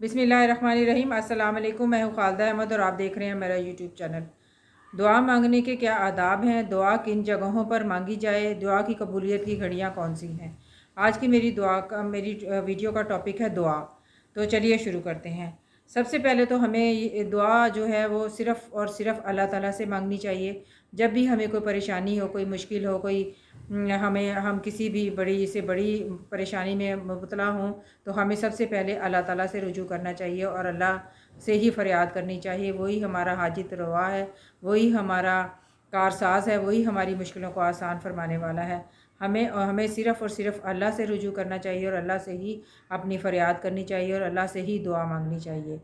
बिस्मिल्लाहिर्रहमानिर्रहीम। अस्सलाम वालेकुम। मैं हूँ खालदा अहमद और आप देख रहे हैं मेरा यूट्यूब चैनल। दुआ मांगने के क्या आदाब हैं, दुआ किन जगहों पर मांगी जाए, दुआ की कबूलियत की घड़ियाँ कौन सी हैं। आज की मेरी वीडियो का टॉपिक है दुआ। तो चलिए शुरू करते हैं। सबसे पहले तो हमें ये दुआ जो है वो सिर्फ़ और सिर्फ़ अल्लाह ताला से मांगनी चाहिए। जब भी हमें कोई परेशानी हो, कोई मुश्किल हो, कोई हम किसी भी बड़ी से बड़ी परेशानी में मुबतला हों, तो हमें सबसे पहले अल्लाह ताला से रुजू करना चाहिए और अल्लाह से ही फ़रियाद करनी चाहिए। वही हमारा हाजित रवा है, वही हमारा कारसाज़ है, वही हमारी मुश्किलों को आसान फरमाने वाला है। हमें सिर्फ़ और सिर्फ़ अल्लाह से रुजू करना चाहिए और अल्लाह से ही अपनी फ़रियाद करनी चाहिए और अल्लाह से ही दुआ मांगनी चाहिए।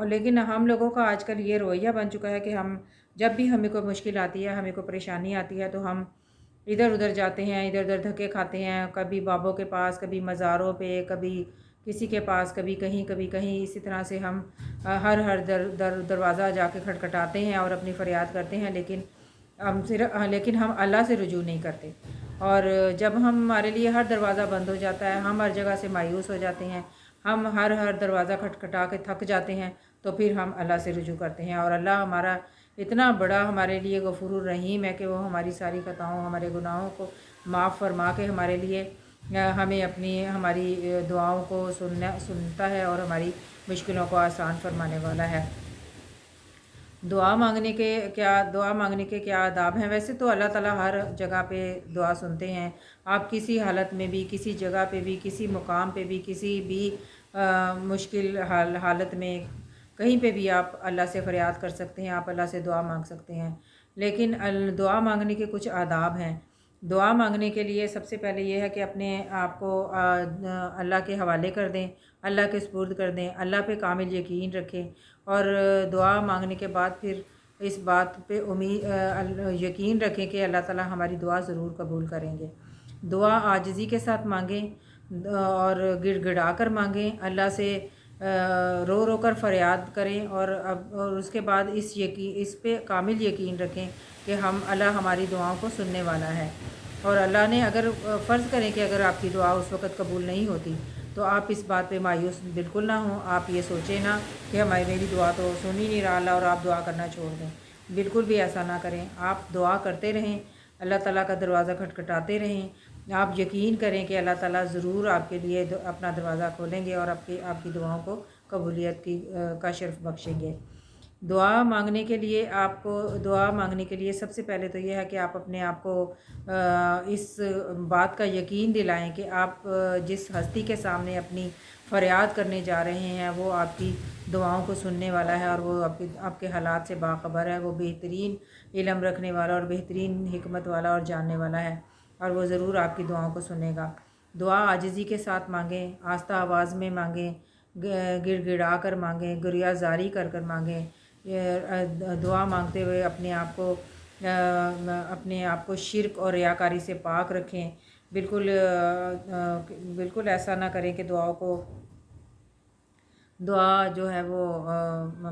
लेकिन हम लोगों का आजकल ये रवैया बन चुका है कि हम जब भी हमें कोई मुश्किल आती है, हमें कोई परेशानी आती है, तो हम इधर उधर जाते हैं, इधर उधर धक्के खाते हैं, कभी बाबों के पास, कभी मज़ारों पे, कभी किसी के पास, कभी कहीं, कभी कहीं। इसी तरह से हम हर हर दरवाज़ा जाके खटखटाते हैं और अपनी फ़रियाद करते हैं, लेकिन हम अल्लाह से रुजू नहीं करते। और जब हमारे लिए हर दरवाज़ा बंद हो जाता है, हम हर जगह से मायूस हो जाते हैं, हम हर हर दरवाज़ा खटखटा के थक जाते हैं, तो फिर हम अल्लाह से रुजू करते हैं। और अल्लाह हमारा इतना बड़ा हमारे लिए गफूरुर रहीम है कि वो हमारी सारी ख़ताओं, हमारे गुनाहों को माफ़ फरमा के हमारे लिए हमें हमारी दुआओं को सुनता है और हमारी मुश्किलों को आसान फरमाने वाला है। दुआ मांगने के क्या आदाब हैं। वैसे तो अल्लाह ताला हर जगह पे दुआ सुनते हैं। आप किसी हालत में भी, किसी जगह पे भी, किसी मुकाम पे भी, किसी भी मुश्किल हालत में, कहीं पे भी आप अल्लाह से फ़रियाद कर सकते हैं, आप अल्लाह से दुआ मांग सकते हैं। लेकिन दुआ मांगने के कुछ आदाब हैं। दुआ मांगने के लिए सबसे पहले ये है कि अपने आप को अल्लाह के हवाले कर दें, अल्लाह के सुपुर्द कर दें, अल्लाह पे कामिल यकीन रखें। और दुआ मांगने के बाद फिर इस बात पे यकीन रखें कि अल्लाह ताला हमारी दुआ ज़रूर कबूल करेंगे। दुआ आजिज़ी के साथ मांगें और गिड़गिड़ा कर मांगें, अल्लाह से रो रो कर फ़रियाद करें। और उसके बाद इस पे कामिल यकीन रखें कि अल्लाह हमारी दुआओं को सुनने वाला है। और अल्लाह ने अगर फ़र्ज़ करें कि अगर आपकी दुआ उस वक़्त कबूल नहीं होती, तो आप इस बात पे मायूस बिल्कुल ना हों। आप ये सोचें ना कि मेरी दुआ तो सुन ही नहीं रहा अल्लाह और आप दुआ करना छोड़ दें। बिल्कुल भी ऐसा ना करें। आप दुआ करते रहें, अल्लाह ताला का दरवाज़ा खटखटाते रहें। आप यकीन करें कि अल्लाह ताला ज़रूर आपके लिए अपना दरवाज़ा खोलेंगे और आपकी दुआओं को कबूलियत का शर्फ़ बख्शेंगे। दुआ मांगने के लिए सबसे पहले तो ये है कि आप अपने आप को इस बात का यकीन दिलाएं कि आप जिस हस्ती के सामने अपनी फ़रियाद करने जा रहे हैं, वो आपकी दुआओं को सुनने वाला है और वो आपके हालात से बाखबर है। वो बेहतरीन इल्म रखने वाला और बेहतरीन हिकमत वाला और जानने वाला है, और वो ज़रूर आपकी दुआओं को सुनेगा। दुआ आजिज़ी के साथ मांगें, आस्ता आवाज़ में मांगें, गिड़गिड़ा कर मांगें, गुरियाज़ारी कर कर मांगें। दुआ मांगते हुए अपने आप को शिर्क और रियाकारी से पाक रखें। बिल्कुल ऐसा ना करें कि दुआ जो है वो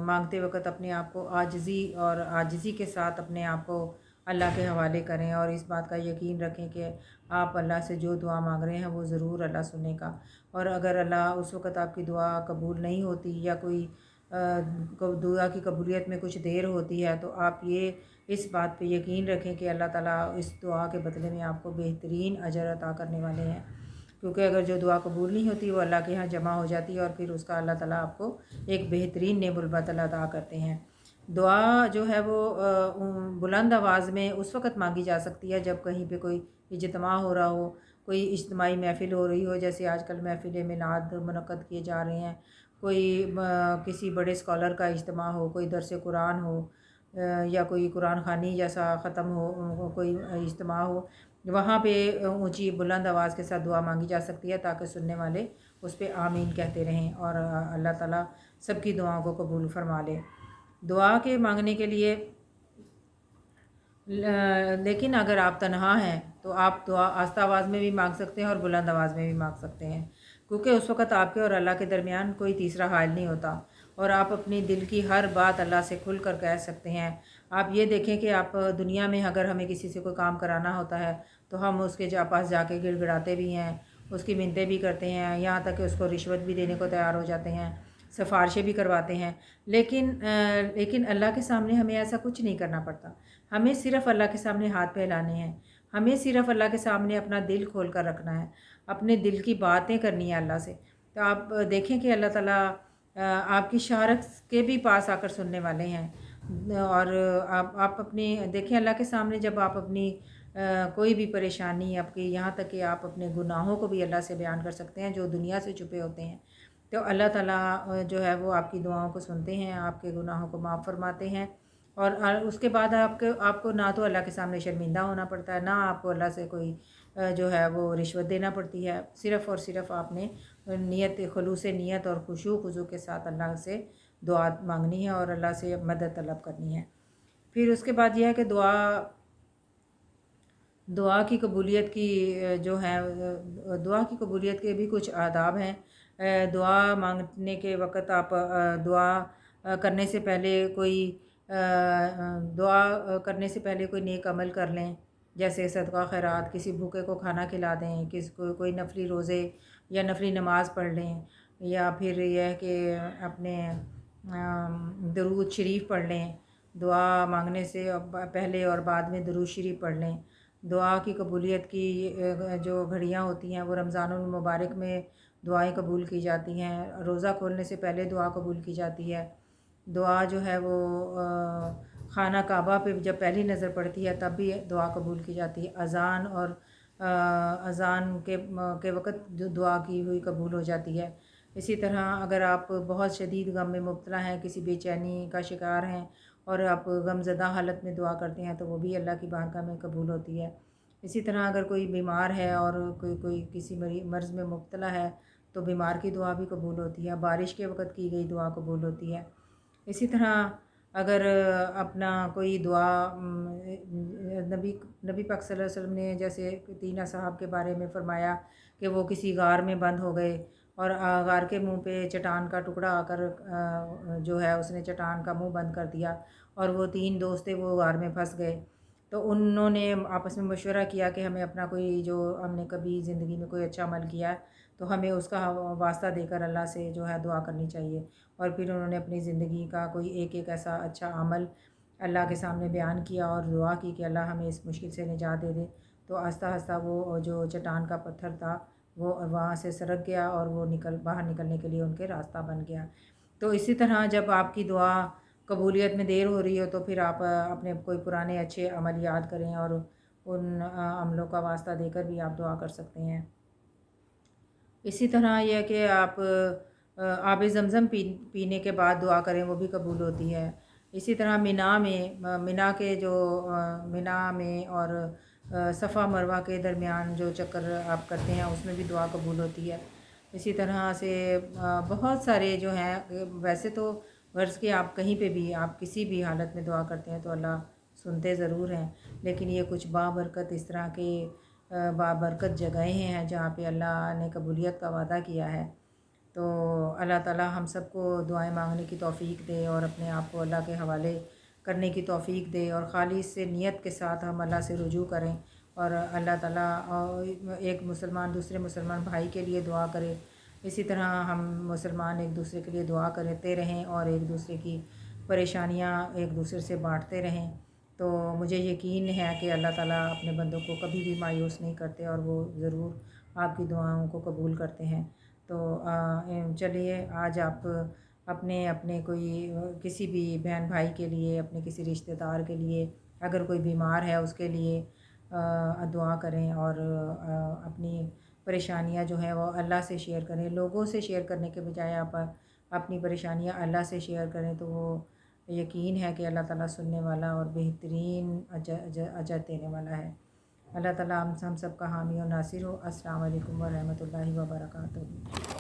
मांगते वक़्त अपने आप को आजिज़ी के साथ अपने आप को अल्लाह के हवाले करें और इस बात का यकीन रखें कि आप अल्लाह से जो दुआ मांग रहे हैं वो ज़रूर अल्लाह सुनेगा। और अगर अल्लाह उस वक़्त आपकी दुआ कबूल नहीं होती या कोई दुआ की कबूलियत में कुछ देर होती है, तो आप इस बात पे यकीन रखें कि अल्लाह ताला इस दुआ के बदले में आपको बेहतरीन अजर अता करने वाले हैं। क्योंकि अगर जो दुआ कबूल नहीं होती वो अल्लाह के यहाँ जमा हो जाती है और फिर उसका अल्लाह ताला आपको एक बेहतरीन नेमुल बदला अता करते हैं। दुआ जो है वो बुलंद आवाज़ में उस वक़्त मांगी जा सकती है जब कहीं पे कोई इज्तिमा हो रहा हो, कोई इज्तिमाई महफ़िल हो रही हो। जैसे आजकल महफ़िल मिलाद मुनक़्क़द किए जा रहे हैं, किसी बड़े स्कॉलर का इज्तिमा हो, कोई दर्स कुरान हो, या कोई कुरान ख़ानी जैसा ख़त्म हो, कोई इज्तिमा हो, वहाँ पे ऊंची बुलंद आवाज़ के साथ दुआ मांगी जा सकती है ताकि सुनने वाले उस पर आमीन कहते रहें और अल्लाह ताला सबकी दुआओं को कबूल फरमा ले। दुआ के मांगने के लिए लेकिन अगर आप तन्हा हैं तो आप दुआ आस्ता आवाज़ में भी मांग सकते हैं और बुलंद आवाज़ में भी मांग सकते हैं, क्योंकि उस वक़्त आपके और अल्लाह के दरमियान कोई तीसरा हाल नहीं होता और आप अपनी दिल की हर बात अल्लाह से खुल कर कह सकते हैं। आप ये देखें कि आप दुनिया में अगर हमें किसी से कोई काम कराना होता है तो हम उसके पास जाके गिड़गिड़ाते भी हैं اس کی منتیں بھی کرتے ہیں، یہاں تک کہ اس کو رشوت بھی دینے کو تیار ہو جاتے ہیں، سفارشیں بھی کرواتے ہیں۔ لیکن اللہ کے سامنے ہمیں ایسا کچھ نہیں کرنا پڑتا۔ ہمیں صرف اللہ کے سامنے ہاتھ پھیلانے ہیں، ہمیں صرف اللہ کے سامنے اپنا دل کھول کر رکھنا ہے، اپنے دل کی باتیں کرنی ہیں اللہ سے۔ تو آپ دیکھیں کہ اللہ تعالیٰ آپ کی شہرت کے بھی پاس آ کر سننے والے ہیں، اور آپ اپنی دیکھیں اللہ کے سامنے جب آپ اپنی کوئی بھی پریشانی آپ کی، یہاں تک کہ آپ اپنے گناہوں کو بھی اللہ سے بیان کر سکتے ہیں جو دنیا سے چھپے ہوتے ہیں، تو اللہ تعالیٰ جو ہے وہ آپ کی دعاؤں کو سنتے ہیں، آپ کے گناہوں کو معاف فرماتے ہیں، اور اس کے بعد آپ کو نہ تو اللہ کے سامنے شرمندہ ہونا پڑتا ہے، نہ آپ کو اللہ سے کوئی جو ہے وہ رشوت دینا پڑتی ہے۔ صرف اور صرف آپ نے نیت، خلوص نیت اور خضوع کے ساتھ اللہ سے دعا مانگنی ہے اور اللہ سے مدد طلب کرنی ہے۔ پھر اس کے بعد یہ ہے کہ دعا کی قبولیت کی جو ہے دعا کی قبولیت کے بھی کچھ آداب ہیں۔ دعا مانگنے کے وقت آپ دعا کرنے سے پہلے کوئی نیک عمل کر لیں، جیسے صدقہ خیرات، کسی بھوکے کو کھانا کھلا دیں، کسی کو کوئی نفلی روزے یا نفلی نماز پڑھ لیں، یا پھر یہ ہے کہ اپنے درود شریف پڑھ لیں، دعا مانگنے سے پہلے اور بعد میں درود شریف پڑھ لیں۔ دعا کی قبولیت کی جو گھڑیاں ہوتی ہیں وہ رمضان المبارک میں دعائیں قبول کی جاتی ہیں، روزہ کھولنے سے پہلے دعا قبول کی جاتی ہے، دعا جو ہے وہ خانہ کعبہ پہ جب پہلی نظر پڑتی ہے تب بھی دعا قبول کی جاتی ہے، اذان کے وقت جو دعا کی ہوئی قبول ہو جاتی ہے۔ اسی طرح اگر آپ بہت شدید غم میں مبتلا ہیں، کسی بے چینی کا شکار ہیں اور آپ غم زدہ حالت میں دعا کرتے ہیں تو وہ بھی اللہ کی بارگاہ میں قبول ہوتی ہے۔ اسی طرح اگر کوئی بیمار ہے اور کوئی کسی مرض میں مبتلا ہے تو بیمار کی دعا بھی قبول ہوتی ہے، بارش کے وقت کی گئی دعا قبول ہوتی ہے۔ اسی طرح اگر اپنا کوئی دعا نبی پاک صلی اللہ علیہ وسلم نے جیسے 3 اصحاب کے بارے میں فرمایا کہ وہ کسی غار میں بند ہو گئے اور غار کے منہ پہ چٹان کا ٹکڑا آ کر جو ہے اس نے چٹان کا منہ بند کر دیا اور وہ 3 دوست تھے وہ غار میں پھنس گئے، تو انہوں نے آپس میں مشورہ کیا کہ ہمیں اپنا کوئی جو ہم نے کبھی زندگی میں کوئی اچھا عمل کیا ہے تو ہمیں اس کا واسطہ دے کر اللہ سے جو ہے دعا کرنی چاہیے، اور پھر انہوں نے اپنی زندگی کا کوئی ایک ایسا اچھا عمل اللہ کے سامنے بیان کیا اور دعا کی کہ اللہ ہمیں اس مشکل سے نجات دے دے، تو آہستہ آہستہ وہ جو چٹان کا پتھر تھا وہ وہاں سے سرک گیا اور وہ باہر نکلنے کے لیے ان کے راستہ بن گیا۔ تو اسی طرح جب آپ کی دعا قبولیت میں دیر ہو رہی ہو تو پھر آپ اپنے کوئی پرانے اچھے عمل یاد کریں اور ان عملوں کا واسطہ دے کر بھی آپ دعا کر سکتے ہیں۔ اسی طرح یہ کہ آپ آب زمزم پینے کے بعد دعا کریں، وہ بھی قبول ہوتی ہے۔ اسی طرح منا میں اور صفا مروہ کے درمیان جو چکر آپ کرتے ہیں اس میں بھی دعا قبول ہوتی ہے۔ اسی طرح سے بہت سارے جو ہیں، ویسے تو غرض کہ آپ کہیں پہ بھی آپ کسی بھی حالت میں دعا کرتے ہیں تو اللہ سنتے ضرور ہیں، لیکن یہ کچھ بابرکت اس طرح کے بابرکت جگہیں ہیں جہاں پہ اللہ نے قبولیت کا وعدہ کیا ہے۔ تو اللہ تعالیٰ ہم سب کو دعائیں مانگنے کی توفیق دے اور اپنے آپ کو اللہ کے حوالے کرنے کی توفیق دے، اور خالص سے نیت کے ساتھ ہم اللہ سے رجوع کریں، اور اللہ تعالیٰ ایک مسلمان دوسرے مسلمان بھائی کے لیے دعا کرے، اسی طرح ہم مسلمان ایک دوسرے کے لیے دعا کرتے رہیں اور ایک دوسرے کی پریشانیاں ایک دوسرے سے بانٹتے رہیں۔ تو مجھے یقین ہے کہ اللہ تعالیٰ اپنے بندوں کو کبھی بھی مایوس نہیں کرتے اور وہ ضرور آپ کی دعاؤں کو قبول کرتے ہیں۔ تو چلیے آج آپ اپنے کوئی کسی بھی بہن بھائی کے لیے، اپنے کسی رشتہ دار کے لیے، اگر کوئی بیمار ہے اس کے لیے دعا کریں، اور اپنی پریشانیاں جو ہیں وہ اللہ سے شیئر کریں، لوگوں سے شیئر کرنے کے بجائے آپ اپنی پریشانیاں اللہ سے شیئر کریں، تو وہ یقین ہے کہ اللہ تعالیٰ سننے والا اور بہترین اجر دینے والا ہے۔ اللہ تعالیٰ ہم سب کا حامی و ناصر ہو۔ السلام علیکم ورحمۃ اللہ وبرکاتہ۔